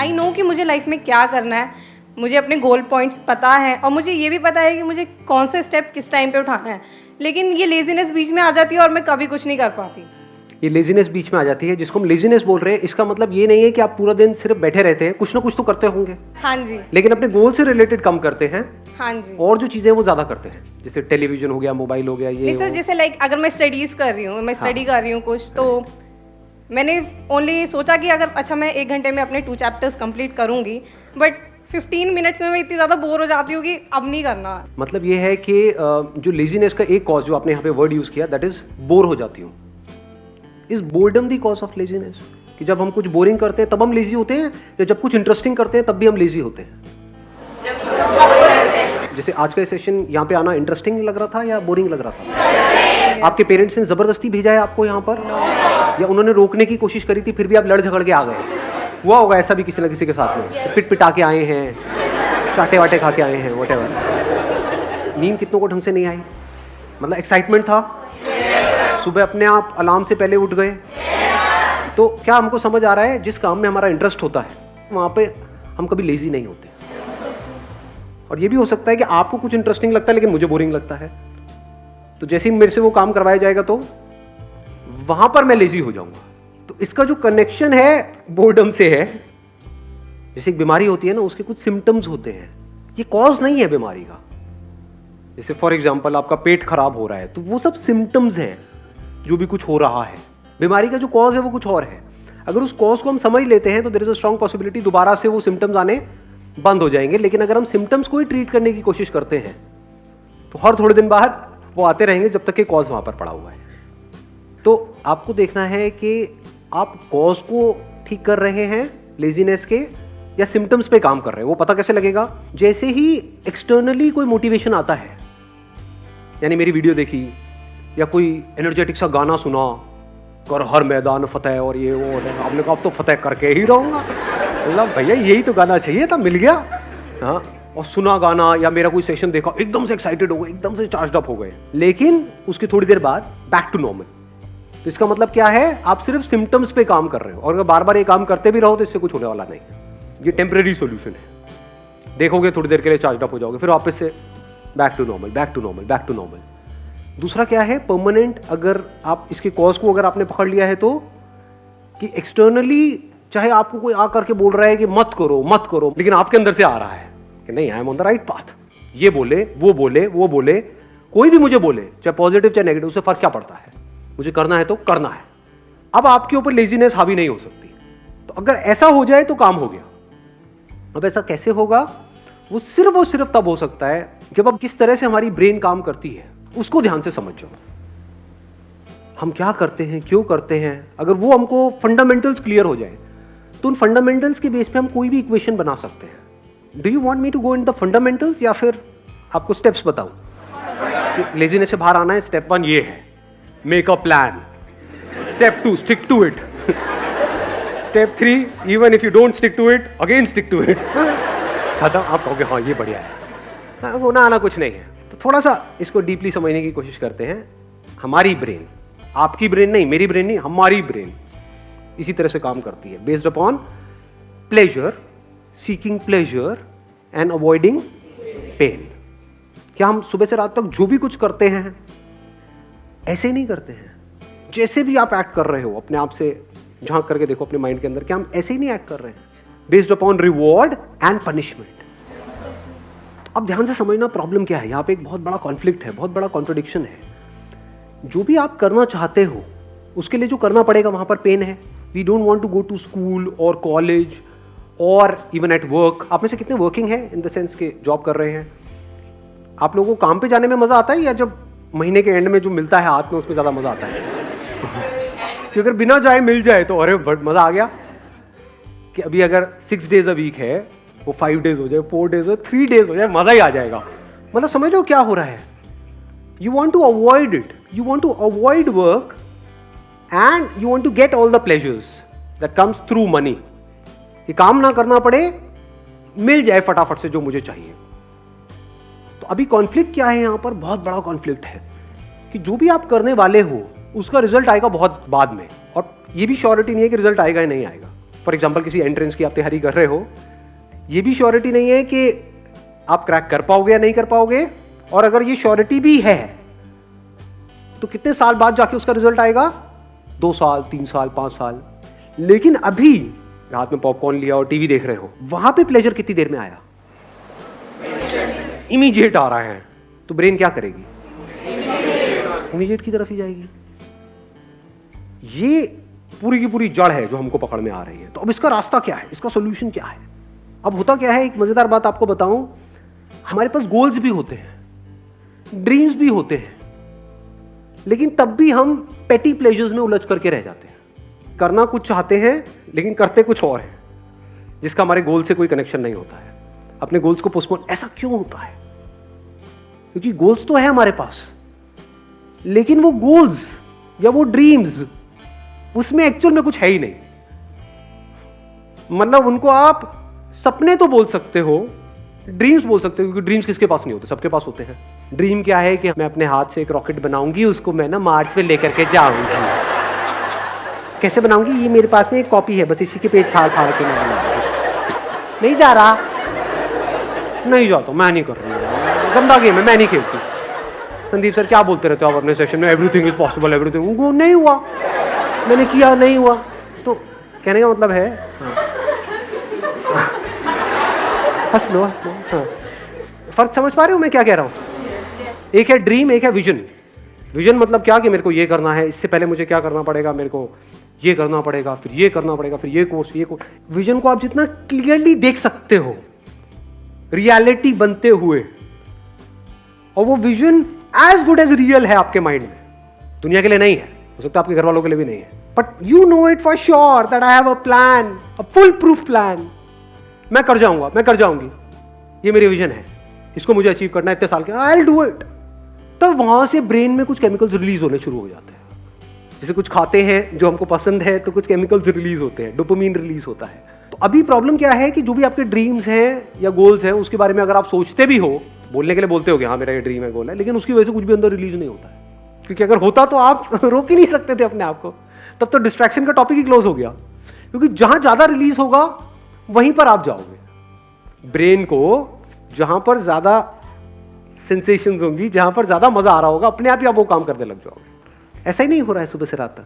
I know कि मुझे life में क्या करना है, मुझे अपने गोल पॉइंट्स पता है और मुझे ये भी पता है कि मुझे कौन से स्टेप किस टाइम पे उठाना है, लेकिन ये लेजीनेस बीच में आ जाती है और मैं कभी कुछ नहीं कर पाती। ये लेजीनेस बीच में आ जाती है, जिसको हम लेजीनेस बोल रहे हैं, इसका मतलब ये नहीं है कि आप पूरा दिन सिर्फ बैठे रहते हैं, कुछ ना कुछ तो करते होंगे। हाँ जी। लेकिन अपने गोल से रिलेटेड कम करते हैं। हाँ जी। और जो चीजें वो ज्यादा करते हैं, जैसे टेलीविजन हो गया, मोबाइल हो गया, ये जैसे लाइक अगर मैं स्टडीज कर रही हूँ, मैं स्टडी कर रही हूँ कुछ, तो मैंने ओनली सोचा कि अगर अच्छा मैं 1 घंटे में अपने 2 चैप्टर्स कंप्लीट करूंगी, बट 15 मिनट्स में मैं इतनी ज़्यादा बोर हो जाती हूँ कि अब नहीं करना। मतलब ये है कि जो लेजीनेस का एक कॉज जो आपने यहाँ पे वर्ड यूज किया, दैट इज बोर हो जाती हूँ। Is boredom the cause of laziness? कि जब हम कुछ बोरिंग करते हैं तब हम लेजी होते हैं, या जब कुछ इंटरेस्टिंग करते हैं तब भी हम लेजी होते हैं? जैसे आज का सेशन यहाँ पे आना इंटरेस्टिंग लग रहा था या बोरिंग लग रहा था? आपके पेरेंट्स ने जबरदस्ती भेजा है आपको यहाँ पर, या उन्होंने रोकने की कोशिश करी थी फिर भी आप लड़ झगड़ के आ गए? हुआ होगा ऐसा भी किसी न किसी के साथ में, पिट पिटा के आए हैं, चाटे वाटे खा के आए हैं, व्हाटएवर। नींद कितनों को ढंग से नहीं आई, मतलब एक्साइटमेंट था, सुबह अपने आप अलार्म से पहले उठ गए। तो क्या हमको समझ आ रहा है, जिस काम में हमारा इंटरेस्ट होता है वहाँ पे हम कभी लेजी नहीं होते। और ये भी हो सकता है कि आपको कुछ इंटरेस्टिंग लगता है लेकिन मुझे बोरिंग लगता है, तो जैसे ही मेरे से वो काम करवाया जाएगा तो वहां पर मैं लेजी हो जाऊंगा। तो इसका जो कनेक्शन है बोर्डम से है। जैसे एक बीमारी होती है ना, उसके कुछ सिम्टम्स होते हैं, ये कॉज नहीं है बीमारी का। जैसे फॉर एग्जांपल आपका पेट खराब हो रहा है, तो वो सब सिम्टम्स हैं जो भी कुछ हो रहा है। बीमारी का जो कॉज है वो कुछ और है। अगर उस कॉज को हम समझ लेते हैं तो there is a strong possibility दोबारा से वो सिम्टम्स आने बंद हो जाएंगे। लेकिन अगर हम सिम्टम्स को ही ट्रीट करने की कोशिश करते हैं तो हर थोड़े दिन बाद वो आते रहेंगे जब तक कि कॉज वहां पर पड़ा हुआ है। तो आपको देखना है कि आप कॉज को ठीक कर रहे हैं लेजीनेस के, या सिम्टम्स पे काम कर रहे हैं। वो पता कैसे लगेगा? जैसे ही एक्सटर्नली कोई मोटिवेशन आता है, यानी मेरी वीडियो देखी या कोई एनर्जेटिक सा गाना सुना, कर हर मैदान फतेह और ये वो, आपने कहा अब तो फतेह करके ही रहूंगा, मतलब भैया यही तो गाना चाहिए था, मिल गया। हाँ, और सुना गाना या मेरा कोई सेशन देखा, एकदम से एक्साइटेड हो गए, एकदम से चार्ज अप हो गए, लेकिन उसकी थोड़ी देर बाद बैक टू नॉर्मल। तो इसका मतलब क्या है? आप सिर्फ सिम्टम्स पे काम कर रहे हो, और अगर बार बार ये काम करते भी रहो तो इससे कुछ होने वाला नहीं। ये टेम्परेरी सॉल्यूशन है, देखोगे थोड़ी देर के लिए चार्ज अप हो जाओगे, फिर वापस से back to normal, back to normal, back to normal. दूसरा क्या है? परमानेंट। अगर आप इसके कॉज को अगर आपने पकड़ लिया है तो, कि एक्सटर्नली चाहे आपको कोई आकर के बोल रहा है कि मत करो मत करो, लेकिन आपके अंदर से आ रहा है कि नहीं, I am on the right path. ये बोले, वो बोले, वो बोले, कोई भी मुझे बोले, चाहे पॉजिटिव चाहे नेगेटिव, उससे फर्क क्या पड़ता है? मुझे करना है तो करना है। अब आपके ऊपर लेजीनेस हावी नहीं हो सकती। तो अगर ऐसा हो जाए तो काम हो गया। अब ऐसा कैसे होगा? वो सिर्फ तब हो सकता है जब अब किस तरह से हमारी ब्रेन काम करती है उसको ध्यान से समझ जाओ। हम क्या करते हैं, क्यों करते हैं, अगर वो हमको फंडामेंटल्स क्लियर हो जाए तो उन फंडामेंटल्स के बेस पे हम कोई भी इक्वेशन बना सकते हैं। Do you want me to go in the fundamentals, या फिर आपको स्टेप्स बताऊं? लेजीनेस से बाहर आना है, स्टेप 1 ये है, make a plan. Step 2 stick to it. Step 3 even if you don't stick to it, again stick to it. खत्म। आप कहोगे हाँ ये बढ़िया है, होना आना कुछ नहीं है। तो थोड़ा सा इसको डीपली समझने की कोशिश करते हैं। हमारी ब्रेन, आपकी ब्रेन नहीं, मेरी ब्रेन नहीं, हमारी ब्रेन इसी तरह से काम करती है, based upon pleasure, seeking pleasure and avoiding pain. क्या हम सुबह से रात तक जो भी कुछ करते हैं ऐसे ही नहीं करते हैं? जैसे भी आप एक्ट कर रहे हो, अपने आप से झांक करके देखो अपने माइंड के अंदर, क्या हम ऐसे ही नहीं एक्ट कर रहे हैं? Based upon reward and punishment. अब ध्यान से समझना प्रॉब्लम क्या है। यहां पे एक बहुत बड़ा कॉन्फ्लिक्ट है, बहुत बड़ा कॉन्ट्रडिक्शन है। जो भी आप करना चाहते हो उसके लिए जो करना पड़ेगा वहां पर पेन है। We don't want to go to school और कॉलेज और इवन एट वर्क। आप में से कितने वर्किंग है, इन द सेंस के जॉब कर रहे हैं? आप लोगों को काम पे जाने में मजा आता है, या जब महीने के एंड में जो मिलता है हाथ में उसमें ज्यादा मजा आता है? कि अगर बिना जाए मिल जाए तो अरे मजा आ गया। कि अभी अगर 6 days अ वीक है, वो 5 days हो जाए, 4 days हो, 3 days हो जाए, मजा ही आ जाएगा। मतलब समझ लो क्या हो रहा है। You want to avoid it, you want to avoid work and you want to get all the pleasures that comes through money. कि काम ना करना पड़े, मिल जाए फटाफट से जो मुझे चाहिए। तो अभी कॉन्फ्लिक्ट क्या है यहां पर? बहुत बड़ा कॉन्फ्लिक्ट है कि जो भी आप करने वाले हो उसका रिजल्ट आएगा बहुत बाद में, और ये भी श्योरिटी नहीं है कि रिजल्ट आएगा या नहीं आएगा। फॉर एग्जाम्पल किसी एंट्रेंस की आप तैयारी कर रहे हो, ये भी श्योरिटी नहीं है कि आप क्रैक कर पाओगे या नहीं कर पाओगे, और अगर ये श्योरिटी भी है तो कितने साल बाद जाके उसका रिजल्ट आएगा, 2 साल, 3 साल, 5 साल। लेकिन अभी रात में पॉपकॉर्न लिया और टीवी देख रहे हो, वहां पे प्लेजर कितनी देर में आया, इमीडिएट आ रहा है, तो ब्रेन क्या करेगी, इमीडिएट की तरफ ही जाएगी। ये पूरी की पूरी जड़ है जो हमको पकड़ में आ रही है। तो अब इसका रास्ता क्या है, इसका सोल्यूशन क्या है? अब होता क्या है, एक मजेदार बात आपको बताऊं, हमारे पास गोल्स भी होते हैं, ड्रीम्स भी होते हैं, लेकिन तब भी हम पेटी प्लेजर्स में उलझ करके रह जाते हैं। करना कुछ चाहते हैं लेकिन करते कुछ और है, जिसका हमारे गोल से कोई कनेक्शन नहीं होता है। अपने गोल्स को पोस्टपोन, ऐसा क्यों होता है? क्योंकि गोल्स तो है हमारे पास, लेकिन वो गोल्स या वो ड्रीम्स, उसमें एक्चुअल में कुछ है ही नहीं। मतलब उनको आप सपने तो बोल सकते हो, ड्रीम्स बोल सकते हो, क्योंकि ड्रीम्स किसके पास नहीं होते, सबके पास होते हैं। ड्रीम क्या है कि मैं अपने हाथ से एक रॉकेट बनाऊंगी, उसको मैं ना मार्स पे लेकर के जाऊंगी। कैसे बनाऊंगी, ये मेरे पास में एक कॉपी है, बस इसी के पेट फाड़ फाड़ के मैं बनाऊंगी। नहीं जा रहा, नहीं जाता, मैं नहीं कर रही, गंदा गेम है, मैं नहीं खेलती। संदीप सर क्या बोलते रहते हो आप अपने सेशन में, एवरीथिंग इज पॉसिबल, एवरीथिंग। वो नहीं हुआ, मैंने किया, नहीं हुआ। तो कहने का मतलब है, हंस लो हंस लो, हाँ। फर्क समझ पा रहे हो मैं क्या कह रहा हूं? एक है ड्रीम, एक है विजन। विजन मतलब क्या, कि मेरे को ये करना है, इससे पहले मुझे क्या करना पड़ेगा, मेरे को ये करना पड़ेगा, फिर ये करना पड़ेगा, फिर ये कोर्स, ये कोर्स। विजन को आप जितना क्लियरली देख सकते हो रियलिटी बनते हुए, और वो vision as good as real है आपके माइंड में, दुनिया के लिए नहीं है, हो सकता है आपके घर वालों के लिए भी नहीं है, but you know it for sure that I have a plan, a full proof plan. मैं कर जाऊंगा, मैं कर जाऊंगी, ये मेरी विजन है, इसको मुझे अचीव करना है इतने साल के, आई विल डू इट। तो वहां से ब्रेन में कुछ केमिकल्स रिलीज होने शुरू हो जाते हैं। जैसे कुछ खाते हैं जो हमको पसंद है तो कुछ केमिकल्स रिलीज होते हैं, डोपामिन रिलीज होता है। तो अभी प्रॉब्लम क्या है कि जो भी आपके ड्रीम्स हैं या गोल्स हैं, उसके बारे में अगर आप सोचते भी हो, बोलने के लिए बोलते हो कि हाँ मेरा ये ड्रीम है, गोल है, लेकिन उसकी वजह से कुछ भी अंदर रिलीज नहीं होता है। क्योंकि अगर होता तो आप रोक ही नहीं सकते थे अपने आप को, तब तो डिस्ट्रैक्शन का टॉपिक ही क्लोज हो गया। क्योंकि जहां ज्यादा रिलीज होगा वहीं पर आप जाओगे। ब्रेन को जहां पर ज्यादा सेंसेशंस होंगी, जहां पर ज्यादा मजा आ रहा होगा, अपने आप ही आप वो काम करने लग जाओगे। ऐसा ही नहीं हो रहा है सुबह से रात तक?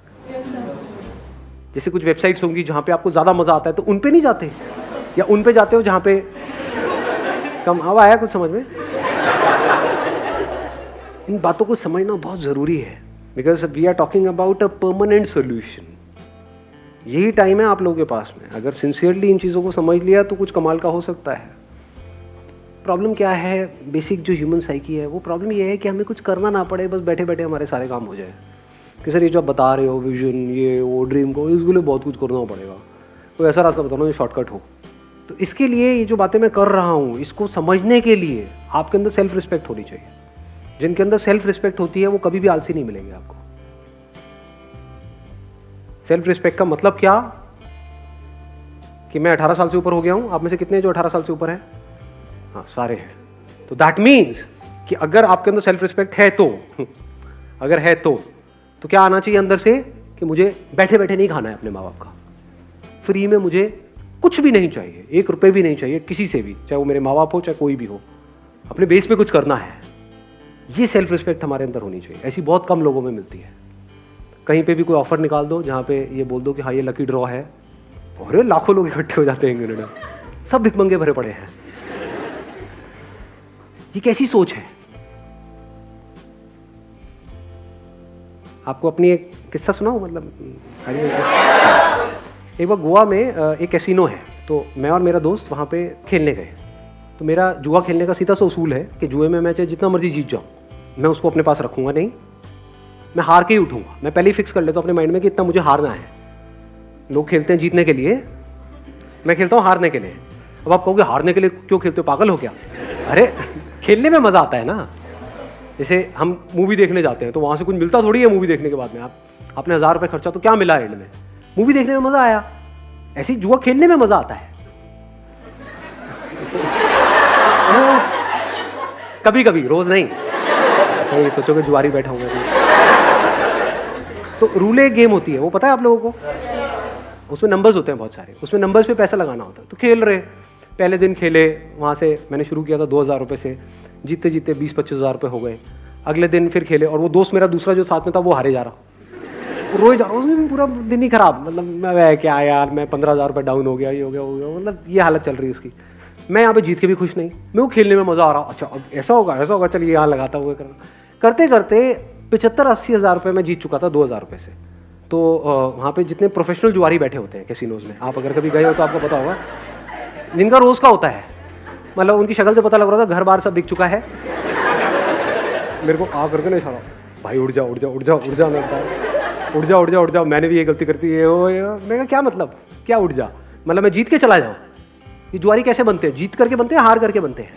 जैसे कुछ वेबसाइट्स होंगी जहां पे आपको ज्यादा मजा आता है तो उन पे नहीं जाते, या उन पे जाते हो जहां पे कम। अब आया कुछ समझ में? इन बातों को समझना बहुत जरूरी है, because we are talking about a permanent solution. यही टाइम है आप लोगों के पास में, अगर सिंसियरली इन चीज़ों को समझ लिया तो कुछ कमाल का हो सकता है। प्रॉब्लम क्या है, बेसिक जो ह्यूमन साइकी है, वो प्रॉब्लम ये है कि हमें कुछ करना ना पड़े, बस बैठे बैठे हमारे सारे काम हो जाए। कि सर ये जो आप बता रहे हो, विजन, ये वो ड्रीम को, इसके लिए बहुत कुछ करना पड़ेगा, कोई ऐसा रास्ता बताओ जो शॉर्टकट हो। तो इसके लिए ये जो बातें मैं कर रहा हूँ, इसको समझने के लिए आपके अंदर सेल्फ रिस्पेक्ट होनी चाहिए। जिनके अंदर सेल्फ रिस्पेक्ट होती है वो कभी भी आलसी नहीं मिलेंगे आपको। सेल्फ रिस्पेक्ट का मतलब क्या, कि मैं 18 साल से ऊपर हो गया हूं। आप में से कितने जो 18 साल से ऊपर हैं? हाँ, सारे हैं। तो दैट मीन्स कि अगर आपके अंदर सेल्फ रिस्पेक्ट है तो अगर है तो क्या आना चाहिए अंदर से, कि मुझे बैठे बैठे नहीं खाना है अपने माँ बाप का, फ्री में मुझे कुछ भी नहीं चाहिए, 1 रुपए भी नहीं चाहिए किसी से भी, चाहे वो मेरे माँ बाप हो चाहे कोई भी हो, अपने बेस पे कुछ करना है। ये सेल्फ रिस्पेक्ट हमारे अंदर होनी चाहिए। ऐसी बहुत कम लोगों में मिलती है। कहीं पे भी कोई ऑफर निकाल दो जहाँ पे ये बोल दो कि हाँ ये लकी ड्रॉ है, और लाखों लोग इकट्ठे हो जाते हैं इंग्लैंड में, सब भिखमंगे भरे पड़े हैं। ये कैसी सोच है? आपको अपनी एक किस्सा सुनाऊं, मतलब एक बार गोवा में एक कैसीनो है, तो मैं और मेरा दोस्त वहाँ पे खेलने गए। तो मेरा जुआ खेलने का सीधा सा उसूल है कि जुए में मैं चाहे जितना मर्जी जीत जाऊँ, मैं उसको अपने पास रखूंगा नहीं, मैं हार के ही उठूंगा। मैं पहले ही फिक्स कर लेता हूँ अपने माइंड में कि इतना मुझे हारना है। लोग खेलते हैं जीतने के लिए, मैं खेलता हूँ हारने के लिए। अब आप कहोगे हारने के लिए क्यों खेलते हो, पागल हो क्या? अरे खेलने में मजा आता है ना। जैसे हम मूवी देखने जाते हैं तो वहां से कुछ मिलता थोड़ी है मूवी देखने के बाद में। आपने 1000 रुपये खर्चा तो क्या मिला एंड में? मूवी देखने में मजा आया। ऐसे ही जुआ खेलने में मजा आता है कभी कभी, रोज नहीं। तो सोचोगे जुआरी बैठा हूँ मैं। तो रूले गेम होती है, वो पता है आप लोगों को? उसमें नंबर्स होते हैं बहुत सारे, उसमें नंबर्स पे पैसा लगाना होता है। तो खेल रहे, पहले दिन खेले, वहाँ से मैंने शुरू किया था 2,000 रुपये से, जीते जीते 20-25 हज़ार रुपये हो गए। अगले दिन फिर खेले और वो दोस्त मेरा दूसरा जो साथ में था वो हारे जा रहा, रोए जा रहा, उस दिन पूरा दिन ही खराब, मतलब मैं क्या यार, मैं 15,000 रुपये डाउन हो गया, ये हो गया, मतलब ये हालत चल रही है उसकी। मैं यहाँ पे जीत के भी खुश नहीं, मेरे को खेलने में मज़ा आ रहा, अच्छा अब ऐसा होगा चलिए यहाँ लगाता हुआ करते करते 75-80 हज़ार रुपये मैं जीत चुका था 2,000 रुपये से। तो वहाँ पे जितने प्रोफेशनल जुआरी बैठे होते हैं कैसीनोज में, आप अगर कभी गए हो तो आपको पता होगा, जिनका रोज़ का होता है, मतलब उनकी शक्ल से पता लग रहा था घर बार सब बिक चुका है। मेरे को आ करके नहीं इशारा, भाई उड़ जाओ उड़ जाओ उड़ जाओ उड़ जाओ, मैं उड़ जाओ उड़ जाओ उड़ जाओ, मैंने भी ये गलती करती है, मैं क्या मतलब क्या उड़ जा, मतलब मैं जीत के चला जाऊँ। ये जुआरी कैसे बनते हैं? जीत करके बनते हैं, हार करके बनते हैं।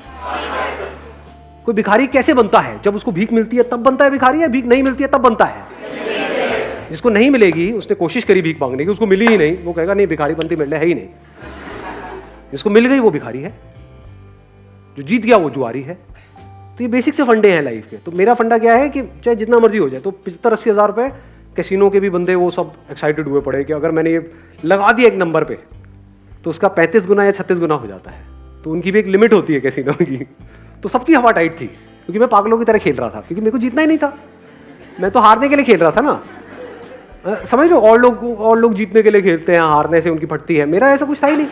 कोई भिखारी कैसे बनता है? जब उसको भीख मिलती है तब बनता है भिखारी, या भीख नहीं मिलती है तब बनता है? जिसको नहीं मिलेगी, उसने कोशिश करी भीख मांगने की, उसको मिली ही नहीं, वो कहेगा नहीं भिखारी बनती मिलने है ही नहीं। जिसको मिल गई वो भिखारी है, जो जीत गया वो जुआरी है। तो ये बेसिक से फंडे हैं लाइफ के। तो मेरा फंडा क्या है कि चाहे जितना मर्जी हो जाए, तो 75-80 हज़ार रुपये कैसीनो के भी बंदे वो सब एक्साइटेड हुए पड़े कि अगर मैंने ये लगा दिया एक नंबर पे तो उसका 35 गुना या 36 गुना हो जाता है। तो उनकी भी एक लिमिट होती है कैसीनो की। तो सबकी हवा टाइट थी, क्योंकि मैं पागलों की तरह खेल रहा था, क्योंकि मेरे को जीतना ही नहीं था, मैं तो हारने के लिए खेल रहा था ना। समझ लो, और लोग जीतने के लिए खेलते हैं, हारने से उनकी फटती है, मेरा ऐसा कुछ था ही नहीं।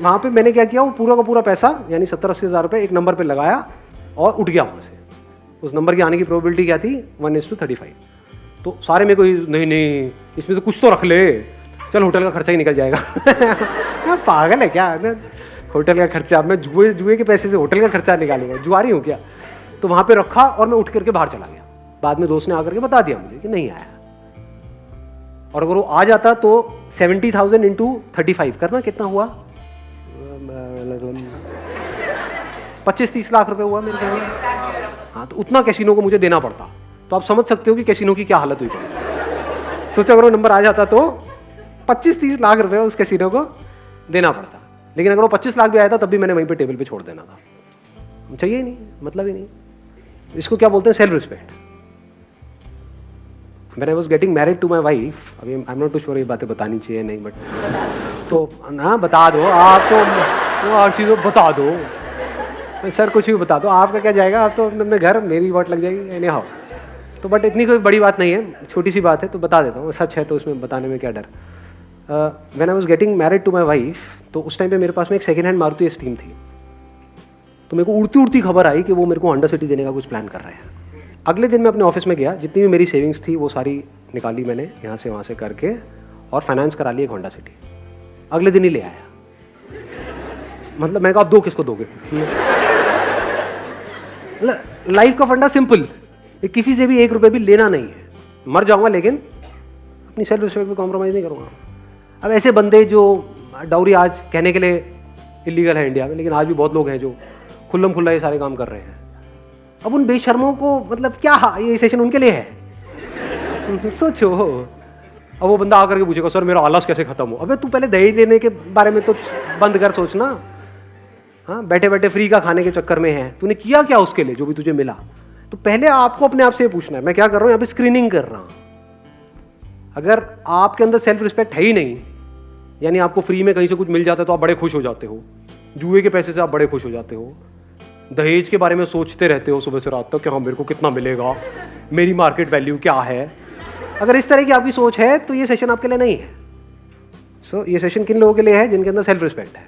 वहाँ पे मैंने क्या किया, वो पूरा का पूरा पैसा यानी 70-80 हज़ार रुपये एक नंबर पे लगाया और उठ गया वहाँ से। उस नंबर की आने की प्रोबेबिलिटी क्या थी? 1:35। तो सारे मेरे को नहीं इसमें से कुछ तो रख ले, चल होटल का खर्चा ही निकल जाएगा। पागल है क्या, होटल का खर्चा, मैं जुए के पैसे से होटल का खर्चा निकालूंगा, जुआरी हूँ क्या? तो वहाँ पे रखा और मैं उठ करके बाहर चला गया। बाद में दोस्त ने आकर के बता दिया मुझे कि नहीं आया, और अगर वो आ जाता तो 70,000 × 35 करना कितना हुआ? 25-30 लाख रुपए हुआ मेरे ख्याल में। हाँ, तो उतना कैसीनो को मुझे देना पड़ता। तो आप समझ सकते हो कि कैसीनो की क्या हालत हुई पड़ी। सोचो अगर वो नंबर आ जाता तो 25-30 लाख रुपए उस कैसीनो को देना पड़ता। लेकिन अगर वो 25 लाख भी आया था तब भी मैंने वहीं पे टेबल पे छोड़ देना था। चाहिए ही नहीं, मतलब ही नहीं। इसको क्या बोलते हैं? Self respect. When I was getting married to my wife, अभी I am not too sure ये बातें बतानी चाहिए नहीं, बट तो ना बता दो आप, तो हर चीज़ बता दो सर, कुछ भी बता दो, आपका क्या जाएगा, आप तो अपने घर, मेरी वाट लग जाएगी एनी हाउ। तो बट इतनी कोई बड़ी बात नहीं है, छोटी सी बात है, तो बता देता हूँ, सच है तो उसमें बताने में क्या डर। When I was getting married to my wife, तो उस टाइम पे मेरे पास में एक सेकेंड हैंड मारुति स्टीम थी। तो मेरे को उड़ती उड़ती खबर आई कि वो मेरे को होंडा सिटी देने का कुछ प्लान कर रहे हैं। अगले दिन मैं अपने ऑफिस में गया, जितनी भी मेरी सेविंग्स थी वो सारी निकाली मैंने यहाँ से वहाँ से करके, और फाइनेंस करा ली एक होंडा सिटी। अगले दिन ही ले आया। मतलब मैं कहा आप दो किसको दोगे? लाइफ का फंडा सिंपल, किसी से भी 1 रुपये भी लेना नहीं है। मर जाऊंगा लेकिन अपनी सेल्फ रिस्पेक्ट पे कॉम्प्रोमाइज़ नहीं करूँगा। अब ऐसे बंदे जो डाउरी आज कहने के लिए इलीगल है इंडिया में, लेकिन आज भी बहुत लोग हैं जो खुल्लम खुल्ला ये सारे काम कर रहे हैं। अब उन बेशर्मों को, मतलब क्या ये सेशन उनके लिए है? सोचो। अब वो बंदा आकर के पूछेगा सर मेरा आलस कैसे खत्म हो? अबे तू पहले दहेज लेने के बारे में तो बंद कर सोचना। हाँ, बैठे बैठे फ्री का खाने के चक्कर में है, तूने किया क्या उसके लिए जो भी तुझे मिला? तो पहले आपको अपने आप से पूछना है, मैं क्या कर रहा हूँ यहाँ पे? स्क्रीनिंग कर रहा हूँ। अगर आपके अंदर सेल्फ रिस्पेक्ट है ही नहीं, यानी आपको फ्री में कहीं से कुछ मिल जाता है तो आप बड़े खुश हो जाते हो, जुए के पैसे से आप बड़े खुश हो जाते हो, दहेज के बारे में सोचते रहते हो सुबह से रात तक कि हाँ मेरे को कितना मिलेगा, मेरी मार्केट वैल्यू क्या है। अगर इस तरह की आपकी सोच है तो ये सेशन आपके लिए नहीं है। सो ये सेशन किन लोगों के लिए है? जिनके अंदर सेल्फ रिस्पेक्ट है।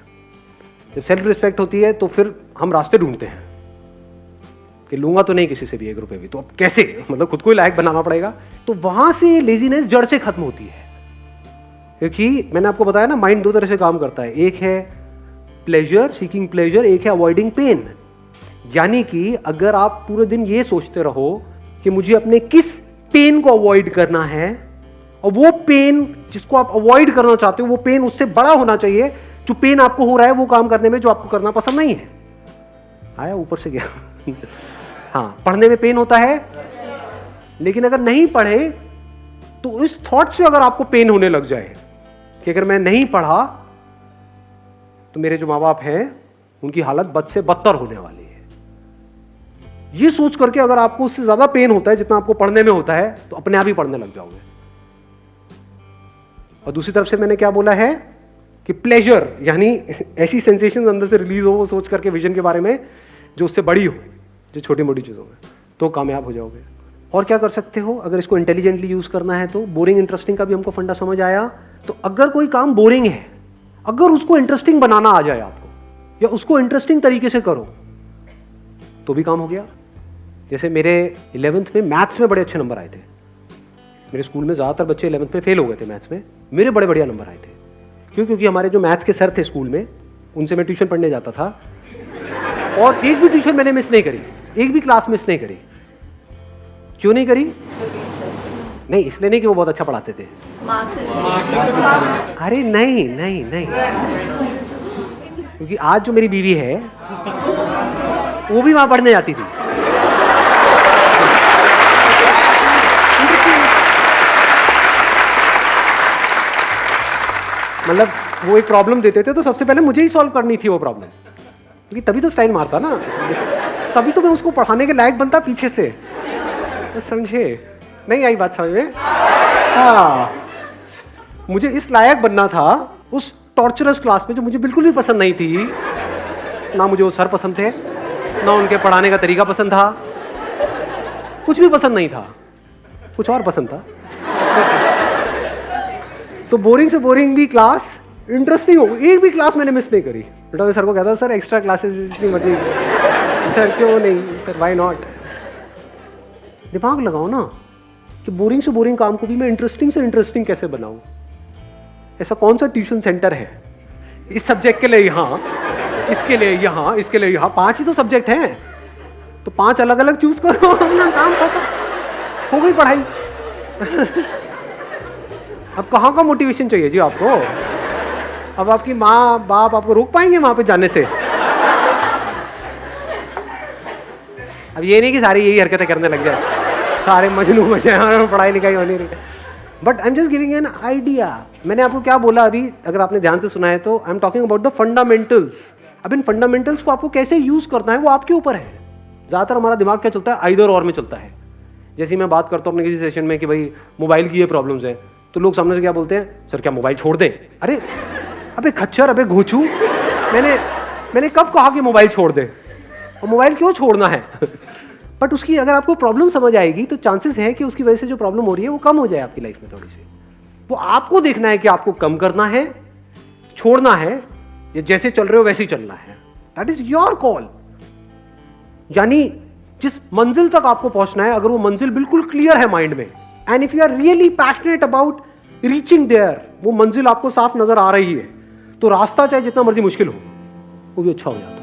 जब सेल्फ रिस्पेक्ट होती है तो फिर हम रास्ते ढूंढते हैं कि लूंगा तो नहीं किसी से भी 1 रुपये भी, तो अब कैसे, मतलब खुद को ही लायक बनाना पड़ेगा। तो वहां से लेजीनेस जड़ से खत्म होती है। क्योंकि मैंने आपको बताया ना, माइंड 2 तरह से काम करता है, एक है प्लेजर, सीकिंग प्लेजर, एक है अवॉइडिंग पेन। यानी कि अगर आप पूरे दिन ये सोचते रहो कि मुझे अपने किस पेन को अवॉइड करना है, और वो पेन जिसको आप अवॉइड करना चाहते हो वो पेन उससे बड़ा होना चाहिए जो पेन आपको हो रहा है वो काम करने में जो आपको करना पसंद नहीं है। आया ऊपर से गया। हाँ, पढ़ने में पेन होता है, लेकिन अगर नहीं पढ़े तो इस थॉट से अगर आपको पेन होने लग जाए कि अगर मैं नहीं पढ़ा तो मेरे जो माँ बाप हैं उनकी हालत बद से बदतर होने वाली है, ये सोच करके अगर आपको उससे ज्यादा पेन होता है जितना आपको पढ़ने में होता है तो अपने आप ही पढ़ने लग जाओगे। और दूसरी तरफ से मैंने क्या बोला है कि प्लेजर, यानी ऐसी सेंसेशन अंदर से रिलीज हो वो सोच करके विजन के बारे में जो उससे बड़ी हो, जो छोटी मोटी चीज़ों में, तो कामयाब हो जाओगे। और क्या कर सकते हो अगर इसको इंटेलिजेंटली यूज़ करना है तो? बोरिंग इंटरेस्टिंग का भी हमको फंडा समझ आया। तो अगर कोई काम बोरिंग है, अगर उसको इंटरेस्टिंग बनाना आ जाए आपको, या उसको इंटरेस्टिंग तरीके से करो, तो भी काम हो गया। जैसे मेरे 11th में मैथ्स में बड़े अच्छे नंबर आए थे। मेरे स्कूल में ज़्यादातर बच्चे 11th में फेल हो गए थे मैथ्स में, मेरे बड़े बढ़िया नंबर आए थे। क्यों? क्योंकि हमारे जो मैथ्स के सर थे स्कूल में, उनसे मैं ट्यूशन पढ़ने जाता था, और एक भी ट्यूशन मैंने मिस नहीं करी, एक भी क्लास मिस नहीं करी। क्यों नहीं करी? नहीं इसलिए नहीं कि वो बहुत अच्छा पढ़ाते थे, अरे नहीं नहीं नहीं, क्योंकि आज जो मेरी बीवी है वो भी वहां पढ़ने जाती थी। मतलब वो एक प्रॉब्लम देते थे तो सबसे पहले मुझे ही सॉल्व करनी थी वो प्रॉब्लम, क्योंकि तभी तो स्टाइल मारता ना, तभी तो मैं उसको पढ़ाने के लायक बनता पीछे से। तो समझे? नहीं आई बात समझ में? हाँ, मुझे इस लायक बनना था उस टॉर्चरस क्लास में जो मुझे बिल्कुल भी पसंद नहीं थी। ना मुझे वो सर पसंद थे, ना उनके पढ़ाने का तरीका पसंद था, कुछ भी पसंद नहीं था, कुछ और पसंद था। तो बोरिंग से बोरिंग भी क्लास इंटरेस्टिंग हो, एक भी क्लास मैंने मिस नहीं करी। बेटा मैं सर को कहता सर एक्स्ट्रा क्लासेस जितनी मर्जी, सर क्यों नहीं, सर व्हाई नॉट। दिमाग लगाओ ना कि बोरिंग से बोरिंग काम को भी मैं इंटरेस्टिंग से इंटरेस्टिंग कैसे बनाऊं। ऐसा कौन सा ट्यूशन सेंटर है इस सब्जेक्ट के लिए यहाँ, इसके लिए यहाँ, इसके लिए यहाँ, 5 ही तो सब्जेक्ट हैं, तो 5 अलग अलग चूज करो, अपना काम खत्म, हो गई पढ़ाई। अब कहाँ का मोटिवेशन चाहिए जी आपको? अब आपकी माँ बाप आपको रोक पाएंगे वहां पे जाने से? अब ये नहीं कि सारी यही हरकतें करने लग जाए, सारे मजनू बन जाए, पढ़ाई लिखाई होनी नहीं। But I am just giving an idea. मैंने आपको क्या बोला अभी, अगर आपने ध्यान से सुना है तो, I am talking about the fundamentals. अब इन फंडामेंटल्स को आपको कैसे यूज करना है वो आपके ऊपर है। ज्यादातर हमारा दिमाग क्या चलता है, आइदर और में चलता है। जैसे मैं बात करता हूँ अपने किसी सेशन में कि भाई मोबाइल की ये प्रॉब्लम्स है, तो लोग सामने से क्या बोलते हैं, सर क्या मोबाइल छोड़ दें? अरे अबे खच्चर, अबे घोचू, मैंने कब कहा कि मोबाइल छोड़ दे? और मोबाइल क्यों छोड़ना है? बट उसकी अगर आपको प्रॉब्लम समझ आएगी तो चांसेस है कि उसकी वजह से जो प्रॉब्लम हो रही है वो कम हो जाए आपकी लाइफ में थोड़ी सी। वो आपको देखना है कि आपको कम करना है, छोड़ना है, या जैसे चल रहे हो वैसे ही चलना है। That is your call. यानी जिस मंजिल तक आपको पहुंचना है, अगर वो मंजिल बिल्कुल क्लियर है माइंड में, and if you are really passionate about reaching there, वो मंजिल आपको साफ नजर आ रही है, तो रास्ता चाहे जितना मर्जी मुश्किल हो वो भी अच्छा हो जाता है।